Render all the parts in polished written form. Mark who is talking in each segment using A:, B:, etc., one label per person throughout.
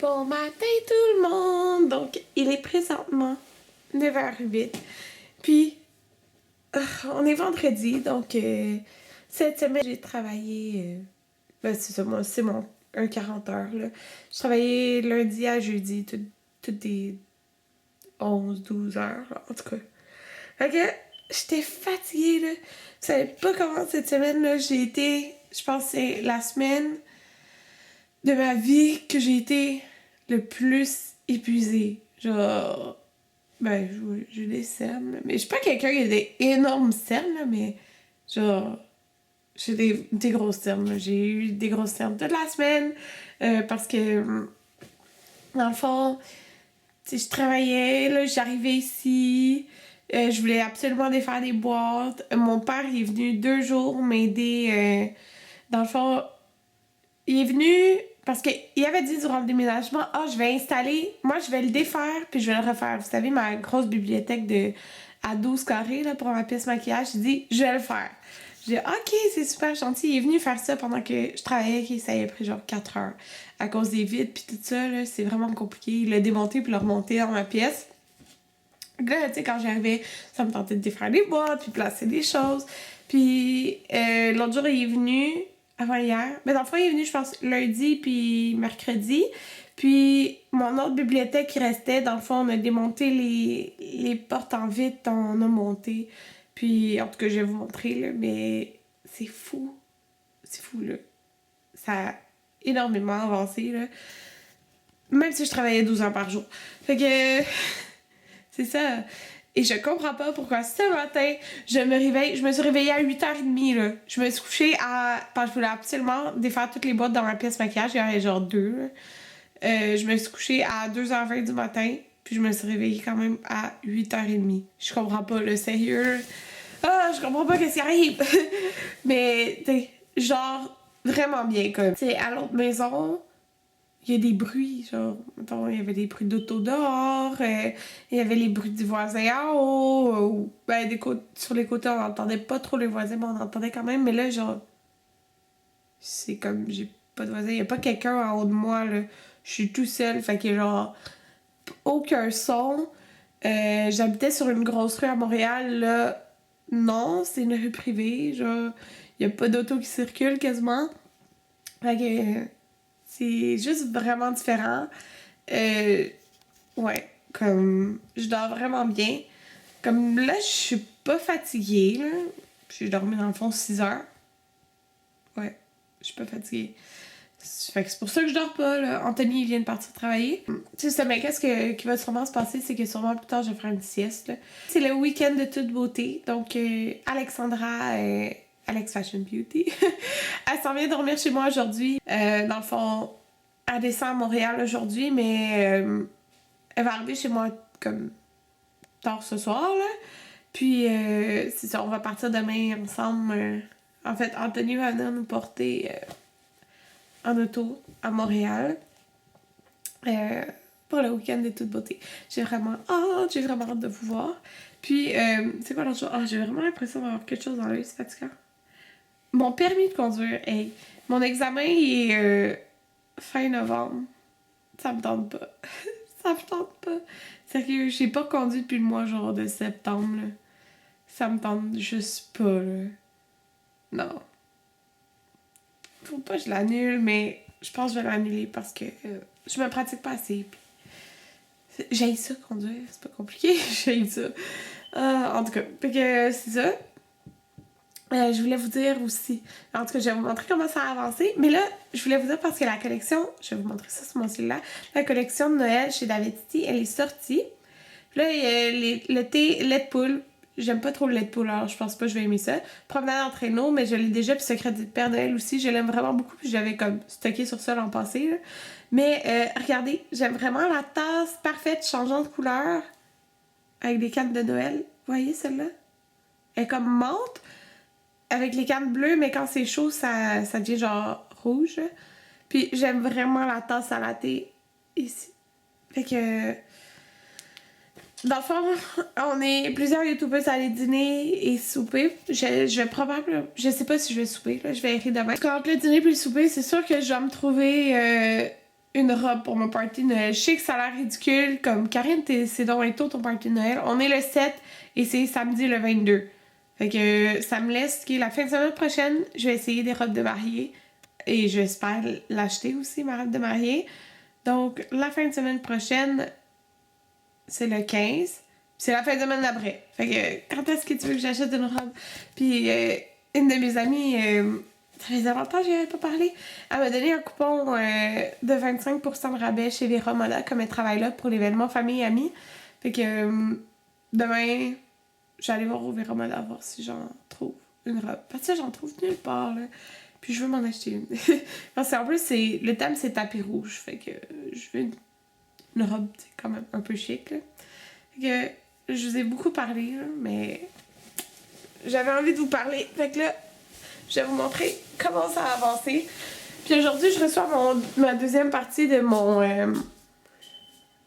A: Bon matin tout le monde! Donc, il est présentement 9h08. Puis, on est vendredi, donc cette semaine, j'ai travaillé... c'est ça, moi, c'est mon 40 heures, là. J'ai travaillé lundi à jeudi, toutes des 11-12 heures, là, en tout cas. Fait que, j'étais fatiguée, là. Vous savez pas comment cette semaine, là, j'ai été... Je pense que c'est la semaine de ma vie que j'ai été le plus épuisée. Genre... Ben, j'ai des cernes, là. Mais je suis pas quelqu'un qui a des énormes cernes, là, mais... Genre... J'ai des grosses cernes, là. J'ai eu des grosses cernes toute la semaine. Parce que... Dans le fond... Tu sais, je travaillais, là, j'arrivais ici... je voulais absolument défaire des boîtes. Mon père il est venu 2 jours m'aider. Dans le fond, il est venu parce qu'il avait dit durant le déménagement, je vais installer, moi je vais le défaire puis je vais le refaire. Vous savez, ma grosse bibliothèque à 12 carrés là, pour ma pièce maquillage, il dit, je vais le faire. J'ai dit, ok, c'est super gentil. Il est venu faire ça pendant que je travaillais, ça a pris genre 4 heures. À cause des vides puis tout ça, là, c'est vraiment compliqué. Il l'a démonté puis l'a remonté dans ma pièce. Là, tu sais, quand j'arrivais, ça me tentait de défaire des boîtes, puis placer des choses. Puis l'autre jour, il est venu, avant hier. Mais dans le fond, il est venu, je pense, lundi puis mercredi. Puis mon autre bibliothèque qui restait, dans le fond, on a démonté les portes en vitre, on a monté. Puis, en tout cas, je vais vous montrer, là, mais c'est fou. C'est fou, là. Ça a énormément avancé, là. Même si je travaillais 12 heures par jour. Fait que... C'est ça. Et je comprends pas pourquoi ce matin, je me suis réveillée à 8h30, là. Je me suis couchée parce que je voulais absolument défaire toutes les boîtes dans ma pièce maquillage. Il y en avait genre 2, là. Je me suis couchée à 2h20 du matin, puis je me suis réveillée quand même à 8h30. Je comprends pas, le sérieux. Je comprends pas qu'est-ce qui arrive. Mais, t'sais, genre, vraiment bien, comme. Tu sais, à l'autre maison... Il y a des bruits, genre, mettons, il y avait des bruits d'auto dehors, il y avait les bruits du voisin en haut, ou, ben, sur les côtés, on n'entendait pas trop les voisins, mais on entendait quand même, mais là, genre, c'est comme, j'ai pas de voisin, il y a pas quelqu'un en haut de moi, là, je suis tout seul, fait que, genre, aucun son. J'habitais sur une grosse rue à Montréal, là, non, c'est une rue privée, genre, il y a pas d'auto qui circule quasiment, fait que... C'est juste vraiment différent. Ouais, comme je dors vraiment bien. Comme là, je suis pas fatiguée, là. J'ai dormi dans le fond 6 heures. Ouais, je suis pas fatiguée. Fait que c'est pour ça que je dors pas, là. Anthony, il vient de partir travailler. Tu sais, mais qu'est-ce qui va sûrement se passer, c'est que sûrement plus tard, je vais faire une sieste, là. C'est le week-end de toute beauté. Donc, Alexandra... Alex Fashion Beauty. Elle s'en vient dormir chez moi aujourd'hui. Dans le fond, elle descend à Montréal aujourd'hui, mais elle va arriver chez moi comme tard ce soir, là. Puis, c'est ça, on va partir demain ensemble. En fait, Anthony va venir nous porter en auto à Montréal pour le week-end de toute beauté. J'ai vraiment hâte de vous voir. Puis, c'est quoi l'autre chose? J'ai vraiment l'impression d'avoir quelque chose dans l'œil, c'est fatigant. Mon permis de conduire, mon examen il est fin novembre. Ça me tente pas. Ça me tente pas. Sérieux, j'ai pas conduit depuis le mois genre de septembre, là. Ça me tente juste pas, là. Non. Faut pas que je l'annule, mais je pense que je vais l'annuler parce que je me pratique pas assez. J'haïs ça, conduire. C'est pas compliqué. J'haïs ça. En tout cas, fait que c'est ça. Je voulais vous dire aussi, en tout cas, je vais vous montrer comment ça a avancé, mais là, je voulais vous dire parce que la collection, je vais vous montrer ça sur mon cellulaire, la collection de Noël chez David City, elle est sortie. Puis là, il y a le thé lait de poule. J'aime pas trop le lait de poule, alors je pense pas que je vais aimer ça. Promenade en traîneau, mais je l'ai déjà, puis Secret du Père Noël aussi, je l'aime vraiment beaucoup, puis j'avais comme stocké sur ça l'an passé, là. Mais regardez, j'aime vraiment la tasse parfaite, changeant de couleur, avec des cannes de Noël. Vous voyez celle-là? Elle est comme menthe, avec les cannes bleues, mais quand c'est chaud, ça devient genre rouge. Puis j'aime vraiment la tasse à latte ici. Fait que... Dans le fond, on est plusieurs youtubeurs à aller dîner et souper. Je vais probablement... Je sais pas si je vais souper, là. Je vais écrire demain. Quand le dîner puis le souper, c'est sûr que je vais me trouver une robe pour mon party de Noël. Je sais que ça a l'air ridicule, comme Karine, c'est donc un tôt ton party de Noël. On est le 7 et c'est samedi le 22. Fait que ça me laisse la fin de semaine prochaine, je vais essayer des robes de mariée. Et j'espère l'acheter aussi, ma robe de mariée. Donc, la fin de semaine prochaine, c'est le 15. C'est la fin de semaine d'après. Fait que, quand est-ce que tu veux que j'achète une robe? Puis, une de mes amies, ça faisait longtemps que je n'avais pas parlé, elle m'a donné un coupon de 25% de rabais chez Vera Moda, comme elle travaille là pour l'événement famille et amis. Fait que, demain, j'allais voir au Vera Moda voir si j'en trouve une robe. Parce que j'en trouve nulle part, là. Puis je veux m'en acheter une. Parce qu'en plus, le thème, c'est tapis rouge. Fait que je veux une robe, quand même un peu chic, là. Fait que je vous ai beaucoup parlé, là, mais j'avais envie de vous parler. Fait que là, je vais vous montrer comment ça a avancé. Puis aujourd'hui, je reçois ma deuxième partie de mon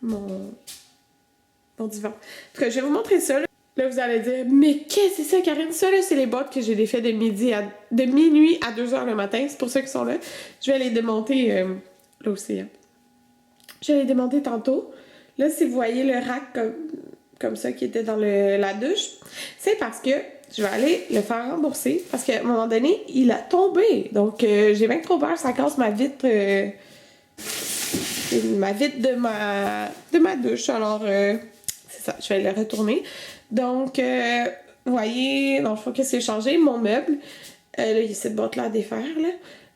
A: divan. En tout cas, je vais vous montrer ça, là. Là, vous allez dire, mais qu'est-ce que c'est ça, Karine? Ça, là, c'est les boîtes que j'ai défaites de minuit à 2h le matin. C'est pour ça qu'ils sont là. Je vais les démonter, là aussi. Hein. Je vais les démonter tantôt. Là, si vous voyez le rack comme ça qui était dans la douche, c'est parce que je vais aller le faire rembourser. Parce qu'à un moment donné, il a tombé. Donc, j'ai bien trop peur, ça casse ma vitre. Ma vitre de ma douche. Alors, c'est ça, je vais le retourner. Donc, vous voyez, dans le fond, qu'est-ce que j'ai changé? Mon meuble. Là, il y a cette boîte-là à défaire, là.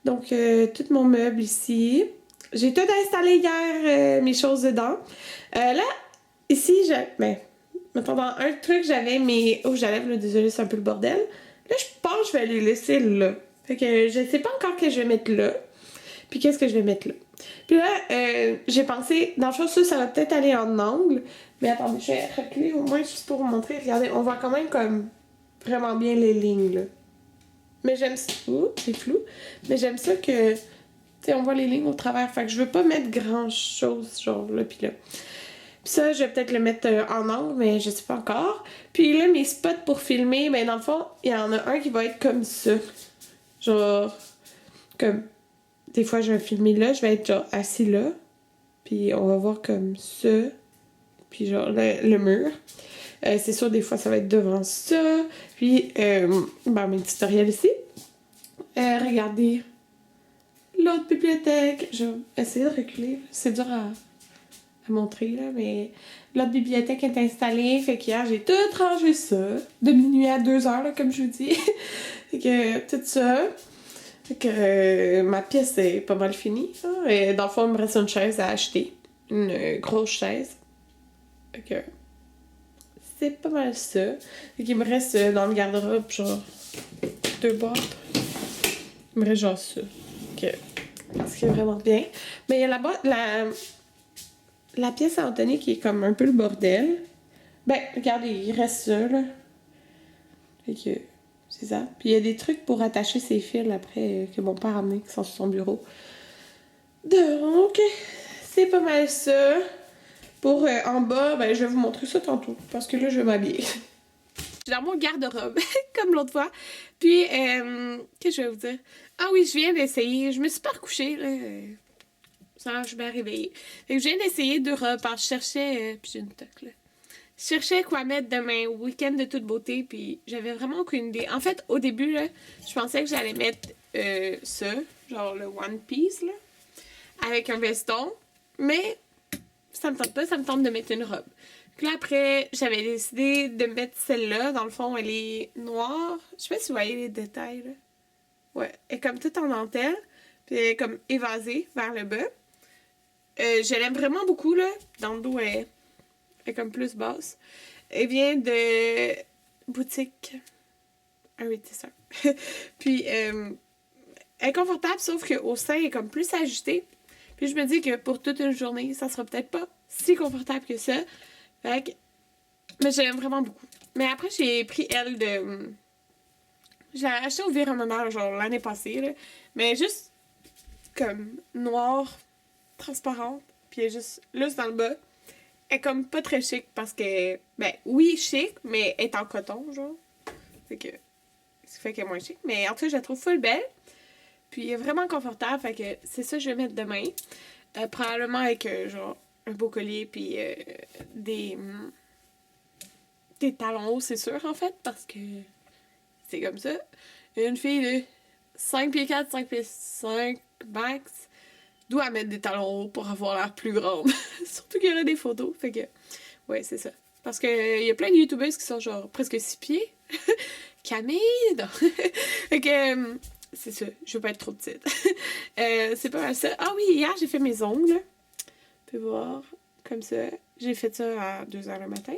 A: Donc, tout mon meuble ici. J'ai tout installé hier, mes choses dedans. Là, ici, mettons, dans un truc, j'avais mes... Oh, j'enlève, là, désolé, c'est un peu le bordel. Là, je pense que je vais les laisser là. Fait que je sais pas encore que je vais mettre là. Puis qu'est-ce que je vais mettre là? Puis là, j'ai pensé, dans le fond, ça va peut-être aller en angle. Mais attendez, je vais reculer au moins juste pour vous montrer. Regardez, on voit quand même comme vraiment bien les lignes, là. Mais j'aime ça. Ouh, c'est flou. Mais j'aime ça que, tu sais, on voit les lignes au travers. Fait que je veux pas mettre grand-chose, genre là, puis là. Puis ça, je vais peut-être le mettre en angle, mais je sais pas encore. Puis là, mes spots pour filmer, ben dans le fond, il y en a un qui va être comme ça. Genre, comme... Des fois, je vais filmer là, je vais être genre assis là. Puis on va voir comme ça. Puis genre le mur. C'est sûr, des fois, ça va être devant ça. Puis, mes tutoriels ici. Regardez l'autre bibliothèque. Je vais essayer de reculer. C'est dur à montrer, là, mais l'autre bibliothèque est installée. Fait qu'hier, j'ai tout rangé ça. De minuit à 2h, là, comme je vous dis. Fait que tout ça. Fait que ma pièce est pas mal finie. Hein? Et dans le fond, il me reste une chaise à acheter. Une grosse chaise. Fait que c'est pas mal ça. Fait qu'il me reste dans le garde-robe, genre 2 boîtes. Il me reste genre ça. Okay. Ce qui est vraiment bien. Mais il y a la pièce à Anthony qui est comme un peu le bordel. Ben, regardez, il reste ça, là. Fait que... C'est ça. Puis il y a des trucs pour attacher ses fils après que mon père a amené qui sont sur son bureau. Donc, c'est pas mal ça. Pour en bas, ben je vais vous montrer ça tantôt. Parce que là, je vais m'habiller. Je suis dans mon garde-robe, comme l'autre fois. Puis, qu'est-ce que je vais vous dire? Ah oui, je viens d'essayer. Je me suis pas recouchée, là. Ça, je vais réveiller. Fait que je viens d'essayer 2 robes parce que je cherchais... puis j'ai une toque, là. Je cherchais quoi mettre demain, week-end de toute beauté, puis j'avais vraiment aucune idée. En fait, au début, là, je pensais que j'allais mettre ça, genre le One Piece, là, avec un veston, mais ça me tente pas, ça me tente de mettre une robe. Puis là, après, j'avais décidé de mettre celle-là. Dans le fond, elle est noire. Je sais pas si vous voyez les détails, là. Ouais, elle est comme toute en dentelle, puis elle est comme évasée vers le bas. Je l'aime vraiment beaucoup, là. Dans le dos, elle est comme plus basse. Elle vient de boutique un métisseur. Puis, elle est confortable, sauf qu'au sein, elle est comme plus ajustée. Puis, je me dis que pour toute une journée, ça sera peut-être pas si confortable que ça. Fait que... Mais je l'aime vraiment beaucoup. Mais après, j'ai pris elle de... Je l'ai acheté au Véronard, genre l'année passée, là. Mais juste comme noire, transparente. Puis, elle est juste lousse dans le bas. Elle est comme pas très chic parce que, ben oui, chic, mais elle est en coton, genre. Fait que, ça fait qu'elle est moins chic. Mais en tout cas, je la trouve full belle. Puis elle est vraiment confortable, fait que c'est ça que je vais mettre demain. Probablement avec genre un beau collier puis des talons hauts, c'est sûr en fait, parce que c'est comme ça. Une fille de 5 pieds 4, 5 pieds 5 max doit mettre des talons hauts pour avoir l'air plus grande. Surtout qu'il y aurait des photos. Fait que, ouais, c'est ça. Parce que y a plein de youtubeuses qui sont genre presque 6 pieds. Camille, non. Fait que, c'est ça. Je veux pas être trop petite. C'est pas mal ça. Ah oui, hier, j'ai fait mes ongles. Tu peux voir. Comme ça. J'ai fait ça à 2h le matin.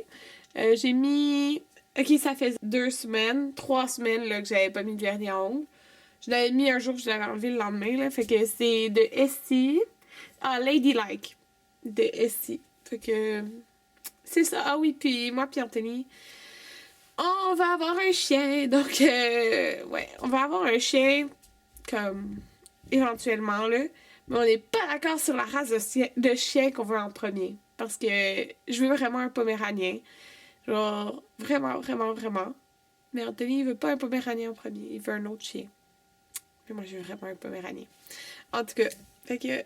A: J'ai mis... Ok, ça fait 2 semaines, 3 semaines là, que j'avais pas mis de vernis à ongles. Je l'avais mis un jour, je l'avais enlevé le lendemain, là. Fait que c'est de Essie. Ah, Ladylike. De Essie. Fait que... C'est ça. Ah oui, puis moi puis Anthony, on va avoir un chien. Donc, ouais, on va avoir un chien, comme, éventuellement, là. Mais on n'est pas d'accord sur la race de chien qu'on veut en premier. Parce que je veux vraiment un poméranien. Genre, vraiment, vraiment, vraiment. Mais Anthony, il veut pas un poméranien en premier. Il veut un autre chien. Mais moi, je veux vraiment un poméranien. En tout cas, fait que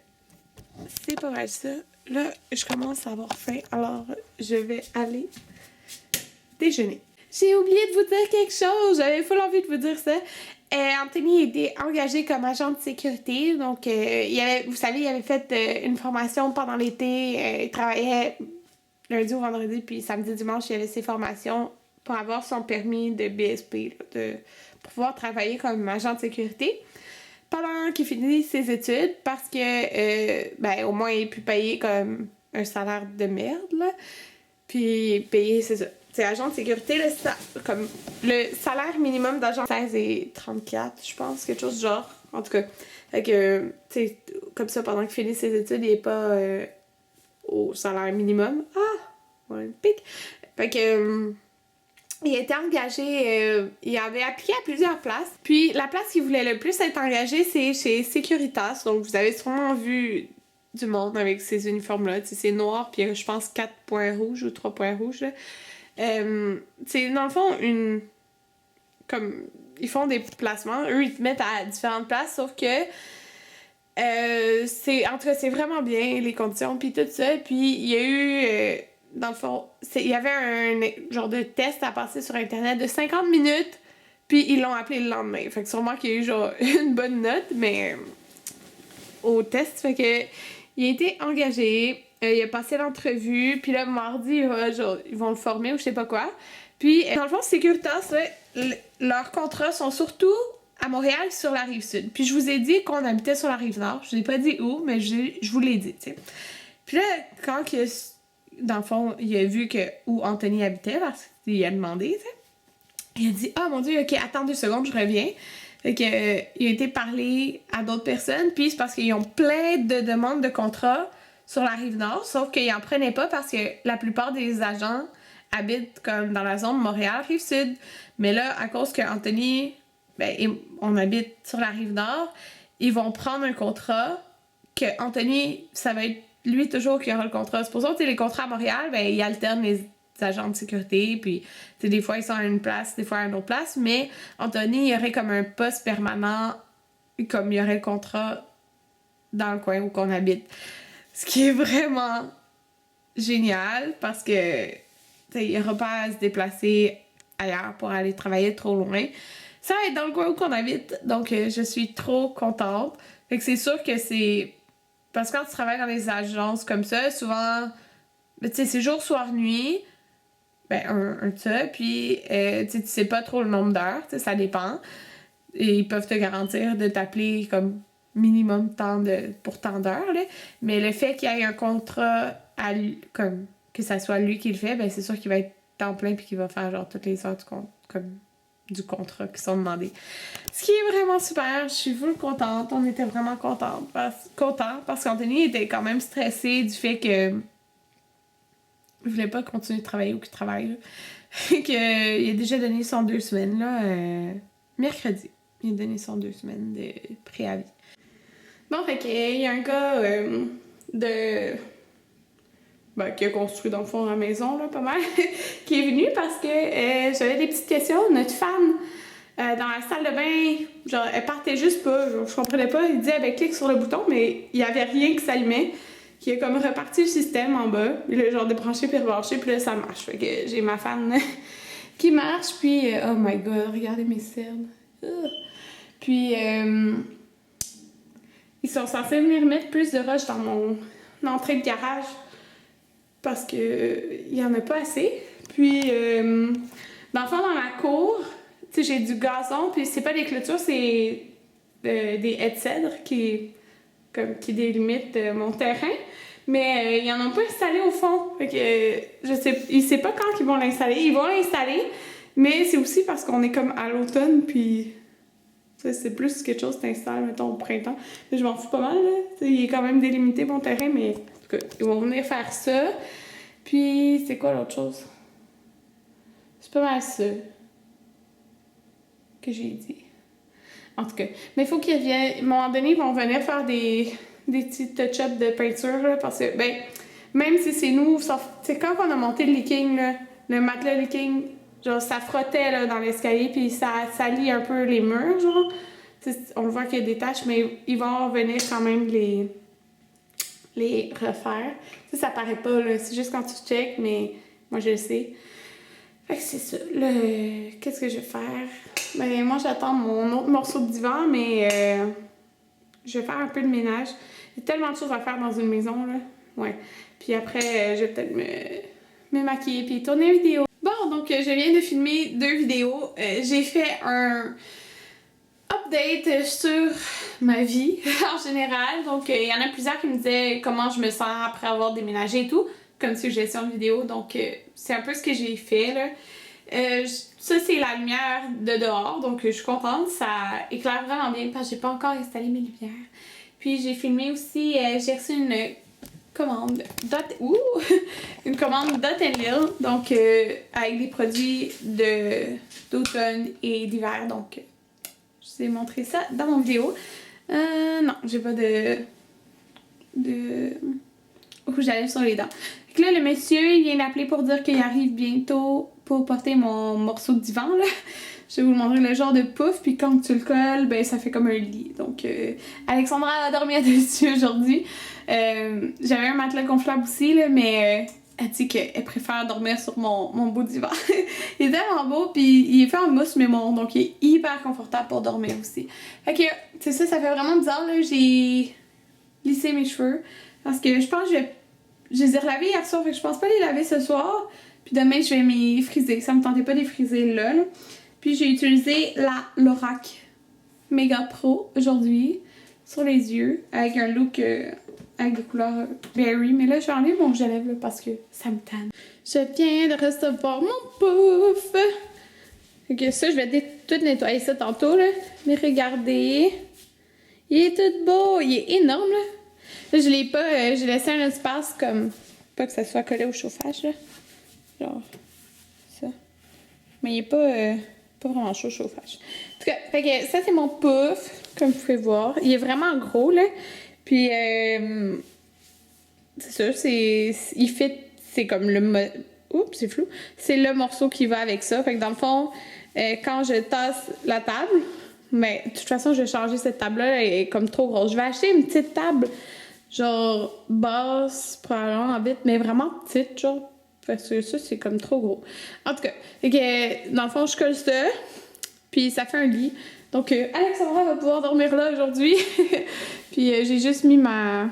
A: c'est pas mal ça. Là, je commence à avoir faim. Alors, je vais aller déjeuner. J'ai oublié de vous dire quelque chose. J'avais full envie de vous dire ça. Anthony était engagé comme agent de sécurité. Donc, vous savez, il avait fait une formation pendant l'été. Il travaillait lundi au vendredi, puis samedi, dimanche, il avait ses formations pour avoir son permis de BSP, là, pour pouvoir travailler comme agent de sécurité pendant qu'il finit ses études, parce que, ben, au moins, il pu payer comme un salaire de merde, là. Puis payer, c'est ça. C'est agent de sécurité, là, comme le salaire minimum d'agent 16 et 34, je pense, quelque chose du genre. En tout cas, fait que, tu sais, comme ça, pendant qu'il finit ses études, il est pas au salaire minimum. Ah! Ouais, pic! Fait que... il était engagé, il avait appliqué à plusieurs places. Puis la place qu'il voulait le plus être engagé, c'est chez Securitas. Donc vous avez sûrement vu du monde avec ces uniformes-là. C'est noir, puis je pense 4 points rouges ou 3 points rouges. C'est dans le fond comme ils font des placements. Eux, ils te mettent à différentes places, sauf que en tout cas, c'est vraiment bien, les conditions, puis tout ça. Puis il y a eu... dans le fond, il y avait un genre de test à passer sur Internet de 50 minutes, puis ils l'ont appelé le lendemain. Fait que sûrement qu'il y a eu genre une bonne note, mais au test, fait que il a été engagé, il a passé l'entrevue, puis là, mardi, genre, ils vont le former ou je sais pas quoi. Puis, dans le fond, Securitas, leurs contrats sont surtout à Montréal, sur la Rive-Sud. Puis je vous ai dit qu'on habitait sur la Rive-Nord. Je vous ai pas dit où, mais je vous l'ai dit, tu sais. Puis là, quand que dans le fond, il a vu où Anthony habitait, parce qu'il a demandé, tu sais. Il a dit « Ah, mon Dieu, OK, attends 2 secondes, je reviens. » Fait que, il a été parlé à d'autres personnes, puis c'est parce qu'ils ont plein de demandes de contrats sur la Rive-Nord, sauf qu'ils en prenaient pas parce que la plupart des agents habitent comme dans la zone Montréal, Rive-Sud. Mais là, à cause qu'Anthony, ben, on habite sur la Rive-Nord, ils vont prendre un contrat que Anthony, ça va être lui toujours qui aura le contrat. C'est pour ça que les contrats à Montréal, ben, ils alternent les agents de sécurité, puis des fois ils sont à une place, des fois à une autre place, mais Anthony, il y aurait comme un poste permanent, comme il y aurait le contrat dans le coin où qu'on habite. Ce qui est vraiment génial, parce que il n'aura pas à se déplacer ailleurs pour aller travailler trop loin. Ça va être dans le coin où qu'on habite, donc je suis trop contente. Fait que c'est sûr que c'est... Parce que quand tu travailles dans des agences comme ça, souvent, tu sais, c'est jour, soir, nuit, ben, un de ça, puis tu sais pas trop le nombre d'heures, ça dépend. Et ils peuvent te garantir de t'appeler comme minimum pour tant d'heures, là. Mais le fait qu'il y ait un contrat à lui, comme que ça soit lui qui le fait, ben c'est sûr qu'il va être temps plein puis qu'il va faire genre toutes les heures du contrat qui sont demandées. Ce qui est vraiment super, je suis full contente, on était vraiment contents parce qu'Anthony était quand même stressé du fait que je voulais pas continuer de travailler où qu'il travaille. Il a déjà donné son 2 semaines, là, mercredi. Il a donné son 2 semaines de préavis. Bon, fait qu'il y a un gars qui a construit dans le fond la maison, là, pas mal, qui est venu parce que j'avais des petites questions. Notre fan
B: dans la salle de bain, genre, elle partait juste pas. Genre, je comprenais pas. Il disait, ben, clique sur le bouton, mais il y avait rien qui s'allumait. Qui a comme reparti le système en bas. Puis là, genre, débranché puis rebranché, puis là, ça marche. Fait que j'ai ma fan qui marche, puis... oh my god, regardez mes cernes. Puis, ils sont censés venir mettre plus de roches dans mon entrée de garage parce que il y en a pas assez. Puis, dans le fond, dans ma cour, tu sais, j'ai du gazon, puis c'est pas des clôtures, c'est des haies de cèdre qui délimitent mon terrain. Mais ils en ont pas installé au fond. Fait que il sait pas quand ils vont l'installer. Ils vont l'installer, mais c'est aussi parce qu'on est comme à l'automne, puis c'est plus quelque chose que t'installes, mettons, au printemps. Je m'en fous pas mal, là. T'sais, il est quand même délimité mon terrain, mais en tout cas, ils vont venir faire ça. Puis, c'est quoi l'autre chose? C'est pas mal ça que j'ai dit. En tout cas, mais il faut qu'ils viennent. À un moment donné, ils vont venir faire des petits touch-ups de peinture, là, parce que, ben, même si c'est nous, c'est quand on a monté le leaking, là, le matelas leaking, genre, ça frottait, là, dans l'escalier, puis ça salit un peu les murs, genre. T'sais, on le voit qu'il y a des taches, mais ils vont venir quand même les refaire. T'sais, ça paraît pas, là, c'est juste quand tu checkes, mais moi, je le sais. Fait que c'est ça. Là, qu'est-ce que je vais faire? Ben, moi, j'attends mon autre morceau de divan, mais je vais faire un peu de ménage. Il y a tellement de choses à faire dans une maison, là. Ouais. Puis après, je vais peut-être me maquiller puis tourner une vidéo. Bon, donc, je viens de filmer 2 vidéos. J'ai fait un update sur ma vie en général. Donc, il y en a plusieurs qui me disaient comment je me sens après avoir déménagé et tout, comme suggestion de vidéo. Donc, c'est un peu ce que j'ai fait, là. Ça, c'est la lumière de dehors, donc je suis contente. Ça éclaire vraiment bien parce que j'ai pas encore installé mes lumières. Puis, j'ai filmé aussi, j'ai reçu une commande une commande Dot & Lil, donc avec des produits d'automne et d'hiver. Donc, je vous ai montré ça dans mon vidéo. Non, j'ai pas de rouge à lèvres sur les dents. Fait que là, le monsieur, il vient d'appeler pour dire qu'il arrive bientôt pour porter mon morceau de divan, là. Je vais vous le montrer, le genre de pouf, puis quand tu le colles, ben ça fait comme un lit. Donc, Alexandra a dormi dessus aujourd'hui. J'avais un matelas gonflable aussi, là, mais elle dit qu'elle préfère dormir sur mon beau divan. Il est tellement beau, puis il est fait en mousse mémoire, donc il est hyper confortable pour dormir aussi. Fait que, c'est ça, ça fait vraiment bizarre, là. J'ai lissé mes cheveux, parce que je pense que je les ai relavés hier soir, fait que je pense pas les laver ce soir. Puis demain, je vais m'y friser. Ça me tentait pas de les friser là. Puis j'ai utilisé la Lorac Mega Pro aujourd'hui sur les yeux avec un look avec des couleurs berry. Mais là, je vais enlever mon rouge à lèvres là, parce que ça me tanne. Je viens de recevoir mon pouf. Fait que ça, je vais tout nettoyer ça tantôt, là. Mais regardez. Il est tout beau. Il est énorme, là. Là, je l'ai pas... j'ai laissé un espace comme... Pas que ça soit collé au chauffage, là. Genre... Ça. Mais il est pas vraiment chaud au chauffage. En tout cas, fait que ça, c'est mon puff, comme vous pouvez voir. Il est vraiment gros, là. Puis, c'est ça, il fit... C'est comme le... Oups, c'est flou. C'est le morceau qui va avec ça. Fait que dans le fond, quand je tasse la table... Mais de toute façon, je vais changer cette table-là, elle est comme trop grosse. Je vais acheter une petite table, genre basse, probablement en vitre, mais vraiment petite, genre. Parce que ça, c'est comme trop gros. En tout cas, fait que, dans le fond, je colle ça, puis ça fait un lit. Donc, Alexandra va pouvoir dormir là aujourd'hui. Puis, j'ai juste mis ma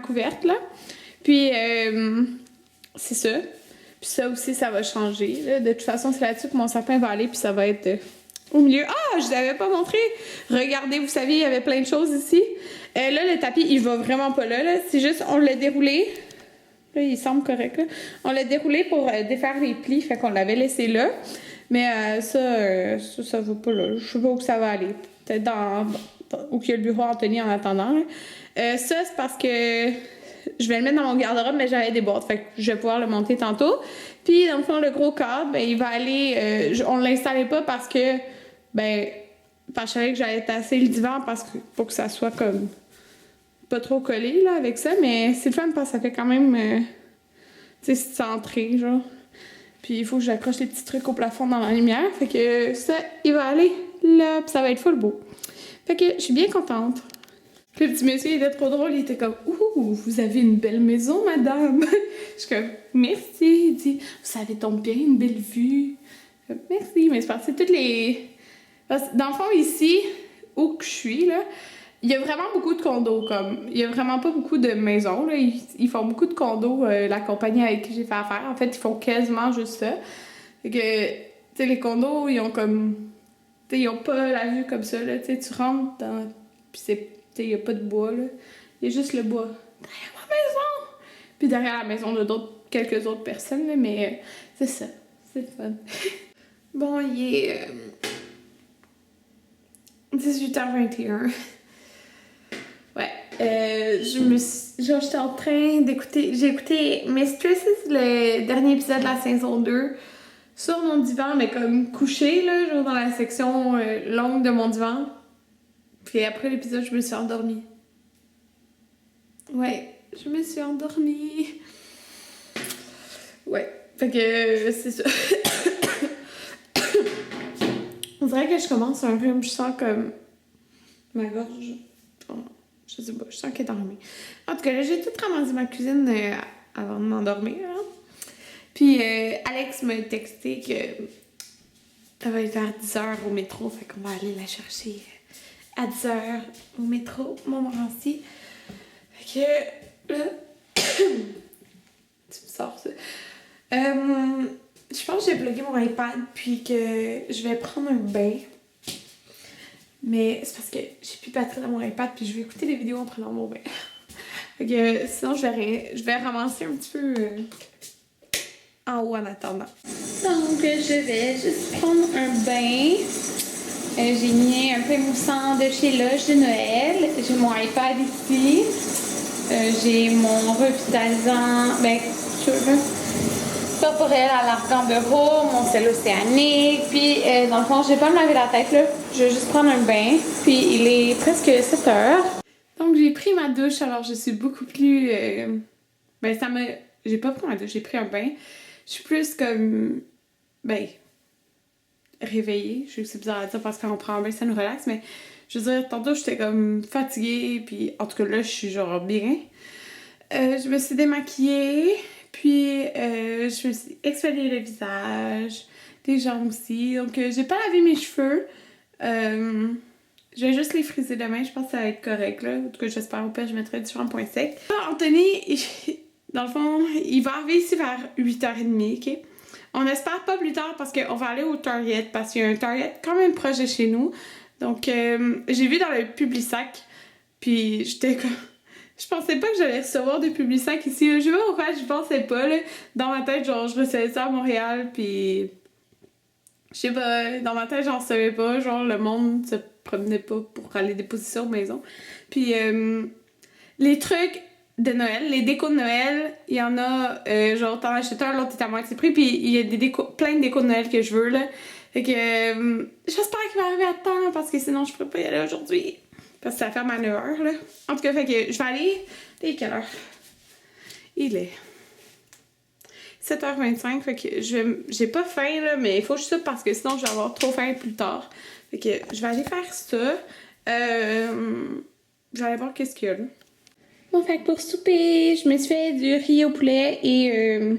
B: couverte, là. Puis, c'est ça. Puis ça aussi, ça va changer, là. De toute façon, c'est là-dessus que mon sapin va aller, puis ça va être... au milieu. Ah, je ne l'avais pas montré. Regardez, vous savez, il y avait plein de choses ici. Là, le tapis, il va vraiment pas là. C'est juste, on l'a déroulé. Là, il semble correct. Là. On l'a déroulé pour défaire les plis. Fait qu'on l'avait laissé là. Mais ça va pas là. Je sais pas où ça va aller. Peut-être où il y a le bureau Anthony en attendant. Ça, c'est parce que je vais le mettre dans mon garde-robe, mais j'avais des boîtes. Fait que je vais pouvoir le monter tantôt. Puis, dans le fond, le gros cadre, ben, il va aller... on ne l'installait pas parce que... Ben, parce que je savais que j'allais tasser le divan pour que ça soit comme pas trop collé là avec ça, mais c'est le fun parce que ça fait quand même tu sais, centré genre. Puis il faut que j'accroche les petits trucs au plafond dans la lumière, fait que ça, il va aller là, puis ça va être full beau. Fait que je suis bien contente. Le petit monsieur, il était trop drôle, il était comme « Ouh, vous avez une belle maison, madame! » Je suis comme « Merci! » Il dit « Vous avez donc bien une belle vue! » Merci, mais c'est parce que toutes les... Dans le fond, ici, où que je suis, là, il y a vraiment beaucoup de condos, comme... Il y a vraiment pas beaucoup de maisons, là. Ils font beaucoup de condos, la compagnie avec qui j'ai fait affaire. En fait, ils font quasiment juste ça. Fait que, tu sais, les condos, ils ont comme... Tu sais, ils ont pas la vue comme ça, là. Tu sais, tu rentres dans... Puis c'est... Tu sais, il y a pas de bois, là. Il y a juste le bois derrière ma maison! Puis derrière la maison de quelques autres personnes, là, mais c'est ça. C'est le fun. Bon, il est 18h21. Ouais. J'étais en train d'écouter... J'ai écouté Mistresses, le dernier épisode de la saison 2, sur mon divan, mais comme couché, là, genre dans la section longue de mon divan. Puis après l'épisode, je me suis endormie. Ouais, je me suis endormie. Ouais, fait que c'est ça. On dirait que je commence un rhume, je sens comme ma gorge. Je sais pas, je sens qu'elle est dormie. En tout cas, là, j'ai tout ramassé ma cuisine avant de m'endormir. Hein. Puis Alex m'a texté que ça va être vers 10h au métro, fait qu'on va aller la chercher à 10h au métro, Montmorency. Fait que là, tu me sors ça. Je pense que j'ai bloqué mon iPad puis que je vais prendre un bain. Mais c'est parce que j'ai plus de batterie dans mon iPad puis je vais écouter des vidéos en prenant mon bain. Fait que sinon je vais ramasser un petit peu en haut en attendant. Donc je vais juste prendre un bain. J'ai mis un pain moussant de chez Lush de Noël. J'ai mon iPad ici. J'ai mon revitalisant, corporel à l'argan bureau, mon sel océanique. Puis dans le fond, je vais pas me laver la tête là. Je vais juste prendre un bain. Puis il est presque 7h. Donc j'ai pris ma douche, alors je suis beaucoup plus... J'ai pas pris ma douche, j'ai pris un bain. Je suis plus comme... réveillée. Je sais que c'est bizarre à dire parce qu'on prend un bain, ça nous relaxe, mais je veux dire, tantôt j'étais comme fatiguée, puis en tout cas là, je suis genre bien. Je me suis démaquillée, puis je me suis exfolié le visage, les jambes aussi. Donc j'ai pas lavé mes cheveux. Je vais juste les friser demain, je pense que ça va être correct là. En tout cas, j'espère, au pire, je mettrai du shampoing sec. Anthony, dans le fond, il va arriver ici vers 8h30, ok? On espère pas plus tard parce qu'on va aller au Target, parce qu'il y a un Target quand même proche de chez nous. Donc, j'ai vu dans le Publisac, puis j'étais comme... Je pensais pas que j'allais recevoir des Publisac ici. Là. Je sais pas pourquoi, je pensais pas, là. Dans ma tête, genre, je recevais ça à Montréal, puis... Je sais pas, dans ma tête, j'en recevais pas. Genre, le monde se promenait pas pour aller déposer ça aux maisons. Puis, les trucs de Noël, les décos de Noël, il y en a, genre, t'en achètes un, l'autre est à moitié prix, puis il y a plein de décos de Noël que je veux, là. Fait que, j'espère qu'il va arriver à temps, parce que sinon, je pourrais pas y aller aujourd'hui. Parce que ça ferme à 9h, là. En tout cas, fait que, je vais aller... Il est quelle heure? Il est 7h25, fait que j'ai pas faim, là, mais il faut que je soupe parce que sinon, je vais avoir trop faim plus tard. Fait que, je vais aller faire ça. Je vais aller voir qu'est-ce qu'il y a, là. Bon, fait que pour souper, je me suis fait du riz au poulet et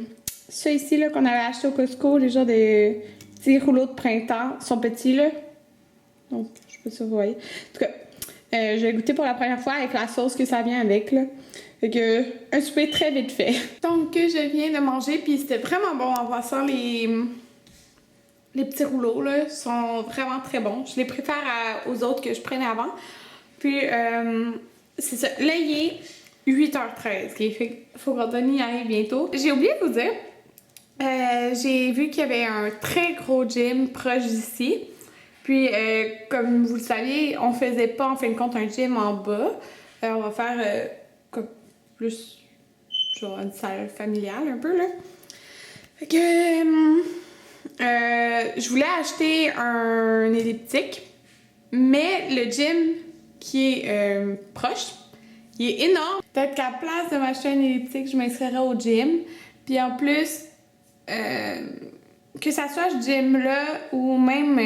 B: ça ici, là, qu'on avait acheté au Costco, les genres de petits rouleaux de printemps, sont petits, là. Donc, je sais pas si vous voyez. En tout cas, je vais goûter pour la première fois avec la sauce que ça vient avec, là. Fait que, un souper très vite fait. Donc, je viens de manger, puis c'était vraiment bon en voyant les petits rouleaux, là, sont vraiment très bons. Je les préfère aux autres que je prenais avant. Puis, c'est ça. Là, il est 8h13, qui fait faut qu'Anthony arrive bientôt. J'ai oublié de vous dire, j'ai vu qu'il y avait un très gros gym proche d'ici. Puis, comme vous le saviez, on faisait pas en fin de compte un gym en bas. On va faire comme plus genre une salle familiale un peu là. Fait que je voulais acheter un elliptique, mais le gym qui est proche, il est énorme. Peut-être qu'à la place de m'acheter un elliptique, je m'inscrirais au gym. Puis en plus, que ça soit ce gym-là ou même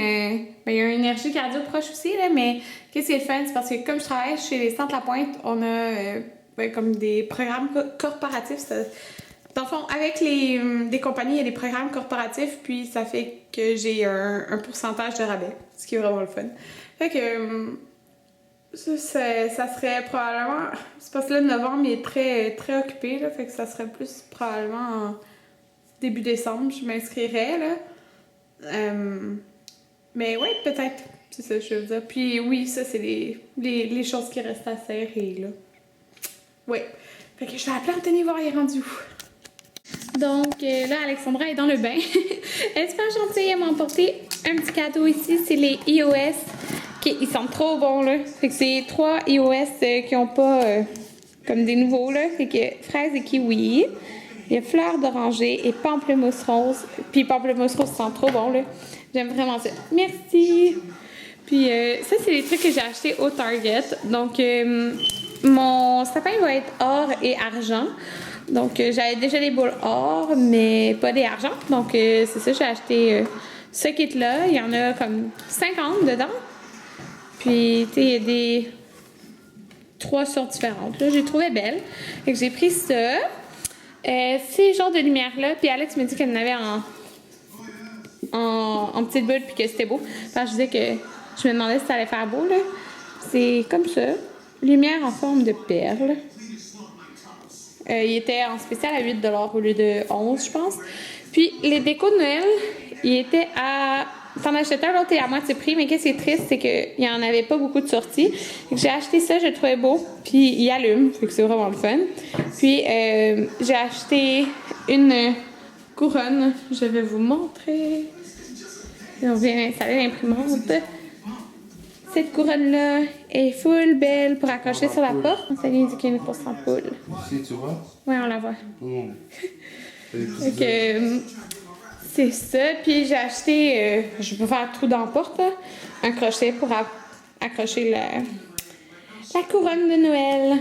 B: il y a un énergie cardio proche aussi, là, mais qu'est-ce qui est le fun? C'est parce que comme je travaille chez les Centres La Pointe, on a comme des programmes corporatifs. Dans le fond, avec des compagnies, il y a des programmes corporatifs, puis ça fait que j'ai un pourcentage de rabais, ce qui est vraiment le fun. Fait que ça serait probablement... C'est parce que là, novembre, il est très, très occupé, là, fait que ça serait plus probablement en début décembre, je m'inscrirais, là. Mais ouais, peut-être, c'est ça que je veux dire. Puis oui, ça, c'est les choses qui restent à serrer, là. Ouais. Fait que je vais appeler Anthony voir, il est rendu où. Donc là, Alexandra est dans le bain. Elle est super gentille, elle m'a emporté un petit cadeau ici, c'est les iOS. Ils sont trop bons, là. Fait que c'est 3 iOS qui ont pas comme des nouveaux, là. Fait que fraise et kiwi, il y a fleur d'oranger et pamplemousse rose. Puis pamplemousse rose sent trop bon, là. J'aime vraiment ça. Merci! Puis ça, c'est les trucs que j'ai achetés au Target. Donc, mon sapin va être or et argent. Donc, j'avais déjà des boules or, mais pas des argent. Donc, c'est ça, j'ai acheté ce kit-là. Il y en a comme 50 dedans. Puis, tu sais, il y a des 3 sortes différentes. Là, j'ai trouvé belle. Fait que j'ai pris ça. Ces genres de lumière-là. Puis Alex me dit qu'elle en avait en petite bulle puis que c'était beau. Parce que je disais que je me demandais si ça allait faire beau, là. C'est comme ça. Lumière en forme de perle. Il était en spécial à 8$ au lieu de 11$, je pense. Puis les décos de Noël, il était à... T'en achetais un, l'autre est à moitié prix, mais qu'est-ce qui est triste, c'est qu'il n'y en avait pas beaucoup de sorties. J'ai acheté ça, je le trouvais beau, puis il allume, fait que c'est vraiment le fun. Puis j'ai acheté une couronne, je vais vous montrer. On vient installer l'imprimante. Cette couronne-là est full belle pour accrocher sur la porte. Ça vient indiquer une course en poule.
C: Si, tu vois?
B: Oui, on la voit.
C: Mmh.
B: Donc, c'est ça. Puis j'ai acheté, je peux faire trou dans la porte, là, un crochet pour accrocher la couronne de Noël.